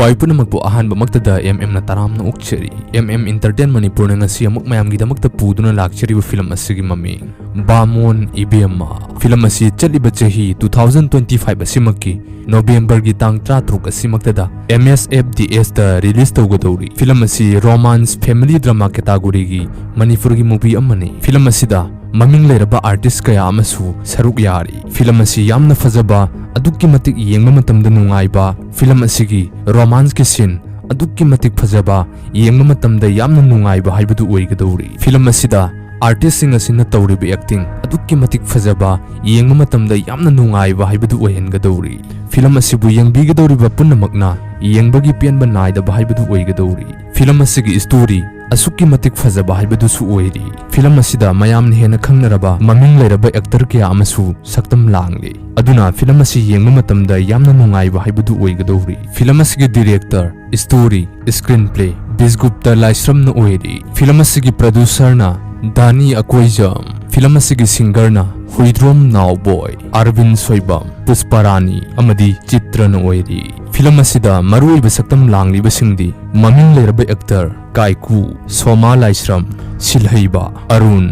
ख्वाई पुनमकपु अहानबमक्तदा MM na taramna ukchari MM Entertainment Manipur na ngasi amuk mayamgidamakta puduna lakchariba film asigi maming Bamon Ibema film asi chaliba chahi 2025 asimaki November gi tang 13 asimaktada MSFDS da release tawgadori film asi romance family drama category gi Manipur gi movie amani film asida maming leiraba artist kaya amasu saruk yari film asi yamna fazaba adukki matik yengma matamda nungaiba film asigi romance ki scene adukki matik fazaba yengma matamda yamna nungaiba haibadu oigadori film asida artist sing asina tawriba acting adukki matik fazaba yengma matamda yamna nungaiba haibadu oihengadori film asibu yengbigadoriba punnamakna yengbagi pianba naidaba haibadu oigadori film asigi story asukki matik fazaba haibadu su oiri film asida mayamna hena khangnaraba maming leiraba actor kya amasu saktam langli aduna film asi yengma matamda yamna nungaiba haibadu oigadori film asigi director story screenplay Bisgupta Laisram na oiri film asigi producer na Dani Akoijam film asigi singer na Huidrom Nowboy Arvind Soibam Pusparani amadi Chitra na oiri film asida maruiba saktam langli basingdi maming leiraba actor Kaiku Soma Laisram Silhaiba Arun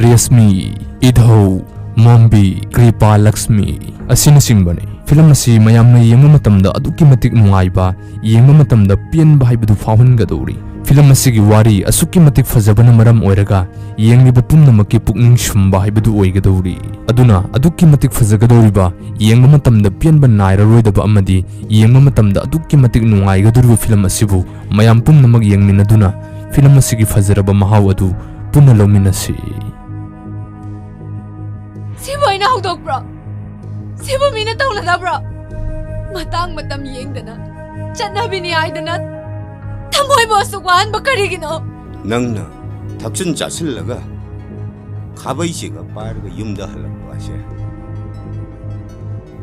Resmi Idhau Mombi Kripa Lakshmi asina singbani film asi mayamna yengma matamda adukki matik nungaiba yengma matamda pianba haibadu fawhangadori film asigi wari asukki matik fazabana maram oiraga yengliba pumnamakki pukning shumba haibadu oigadori aduna adukki matik fazagadoriba yengma matamda pianba nairaroidaba amadi yengma matamda adukki matik nungaigadoriba film asibu mayam pumnamak yengminaduna film asigi fazaraba mahaw adu punna lominasi Sibo ina hawdok bro Sibo mina tawlada bro matang matam yengdana chatnabini aidana Tamoy mo sukwan bakarigino Nangna 탁순 짜슬라가 가바이시가 빠르가 юм다 하려고 하셔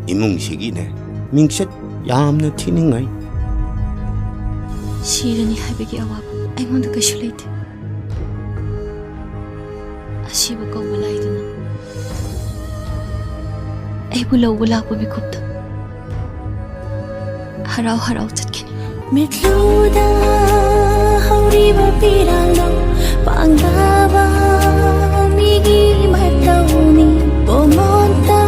이뭉식이네 밍셋 얌나 티닝아이 시르니 하베기 아와바 아이몬드 가슐레이트 아시바 거우바 라이드나 아이부 러우바 라우바 비굽다 하라우 하라우 찻케니 Mitluda hauriba piralo pangdaba migi matawni pumunta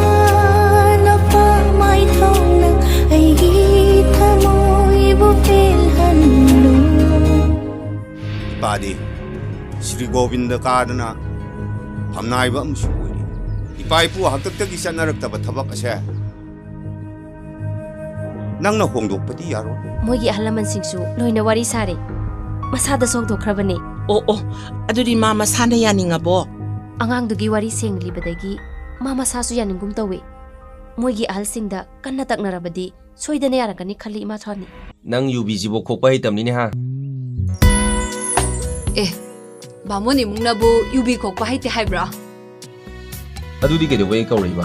na pamaithong ay gita mo'y bupilhanlo 빠디 Shri Govind कादना 밤나이바 음식이니 이빠이부 합격되기 시작나럭다바 타박하세 낭나 홍독바디 야로 모기 알라만싱수 로이나 와리 사레 마사다 속도크라바니 오오 아두리 마마 사나 야닝아보 안강두기 와리 생리바다기 마마 사수 야닝금 떠웨 모기 알싱다 깐나 딱나라바디 소이데네 야라가니 칼리 이마 차니 năng UB지보 kokpa hitamni ha Bamoni mungnabu yubi kokpa haite haibra adudi ke dewe kauriba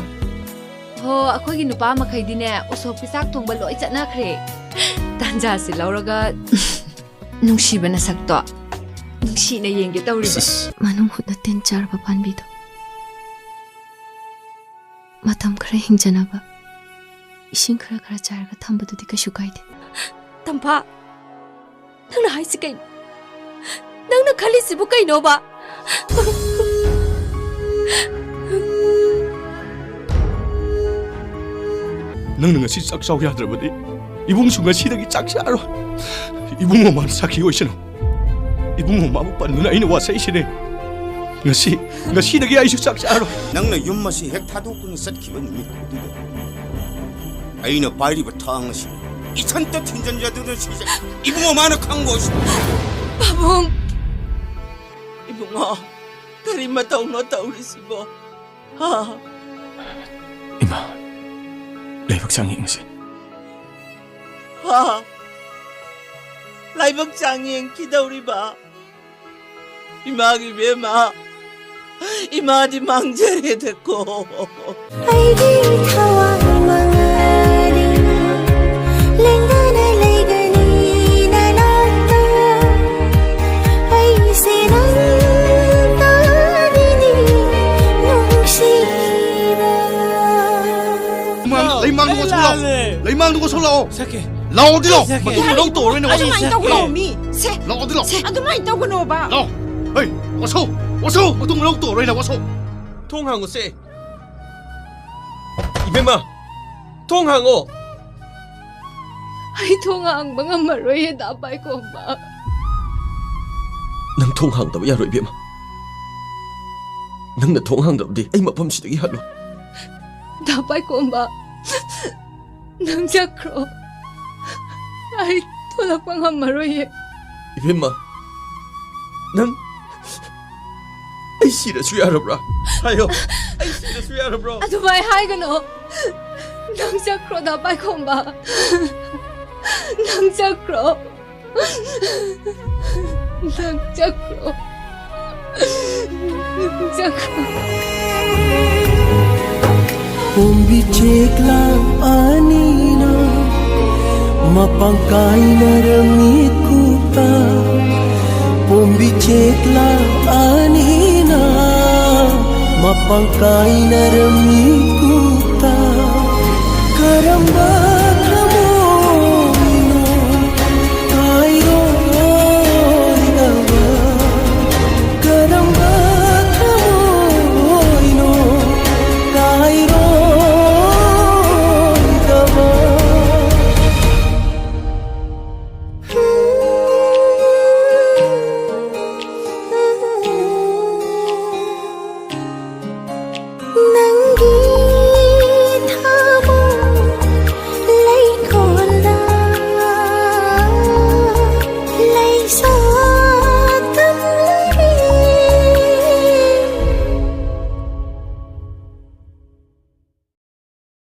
ho akhogi nupa makhaidine usop pisak thongba loi chatnakhre tanja si lauraga nungshibana sakto nungshina yenge tawriba manung hutna ten charba panbido matam khara hingjanaba ising khara khara charga thambadudi kashu kaide tampa nangna haisi kai nangna khali sibu kai no ba nang ngasi sak saw yadrabadi ibung su ngasi dagi chak saro ibung mo man sakhi oisano ibung mo mabu panuna ina wasai sine ngasi dagi aisu chak saro 낭나 윤맛이 핵 타도꾼이 satkiba 누구도 아이나 바이리바 타항시 이 산뜻 hin전자들은 시작 이붕어 마나 강고시 babong 이붕아 그리 마타우나 타우리시보 하 ima leibaksangi ngasi 하 라이벅장인 기다우리바 이마기 베마 이마디 망제레 됐고 Aigi thawai mangari lengana legani nalata aise nandadini nungshira leimang dugo solao Sake ꯂꯥꯛꯑꯣ ꯂꯥꯛꯑꯣ ꯃꯇꯨꯡ ꯃꯅꯥꯎ ꯇꯧꯔꯣꯏꯅ ꯋꯥꯁꯧ ꯑꯗꯨꯃꯥꯏꯅ ꯇꯧꯒꯅꯣ ꯃꯤ ꯁꯦ ꯂꯥꯛꯑꯣ ꯂꯥꯛꯑꯣ ꯑꯗꯨꯃꯥꯏꯅ ꯇꯧꯒꯅꯣꯕ ꯂꯥꯛꯑꯣ ꯍꯩ ꯋꯥꯁꯧ ꯋꯥꯁꯧ ꯃꯇꯨꯡ ꯃꯅꯥꯎ ꯇꯧꯔꯣꯏꯅ ꯋꯥꯁꯧ ꯊꯣꯡ ꯍꯥꯡꯉꯨꯁꯦ 이뱀아 통 항어 ꯑꯩ ꯊꯣꯡ ꯍꯥꯡꯕ ꯉꯝꯃꯔꯣꯏꯌꯦ ꯗꯥ ꯄꯥꯏꯈꯣꯝꯕ. ꯅꯪ ꯊꯣꯡ ꯍꯥꯡꯗꯕ ꯌꯥꯔꯣꯏ 이뱀아 ꯅꯪꯅ ꯊꯣꯡ ꯍꯥꯡꯗꯕꯗꯤ ꯑꯩ ꯃꯐꯝꯁꯤꯗꯒꯤ ꯍꯜꯂꯣ ꯗꯥ ꯄꯥꯏꯈꯣꯝꯕ, ꯅꯪ ꯆꯠꯈ꯭ꯔꯣ. ꯑꯩ ꯊꯣꯛꯂꯛꯄ ꯉꯝꯃꯔꯣꯏꯌꯦ. 이뱀아 난 ꯑꯩ ꯁꯤꯔꯁꯨ ꯌꯥꯔꯕ꯭ꯔꯥ 하여 ꯑꯩ ꯁꯤꯔꯁꯨ ꯌꯥꯔꯕ꯭ꯔꯣ ꯑꯗꯨꯃꯥꯏ ꯍꯥꯏꯒꯅꯣ. ꯅꯪ ꯆꯠꯈ꯭ꯔꯣ ꯗꯥ ꯄꯥꯏꯈꯣꯝꯕ. ꯅꯪ ꯆꯠꯈ꯭ꯔꯣ. ꯅꯪ ꯆꯠꯈ꯭ꯔꯣ. ꯅꯪ ꯆꯠꯈ꯭ꯔോ. Pombi ceklang anina mapangkai naramit kuta Pombi ceklang anina mapangkai naramit kuta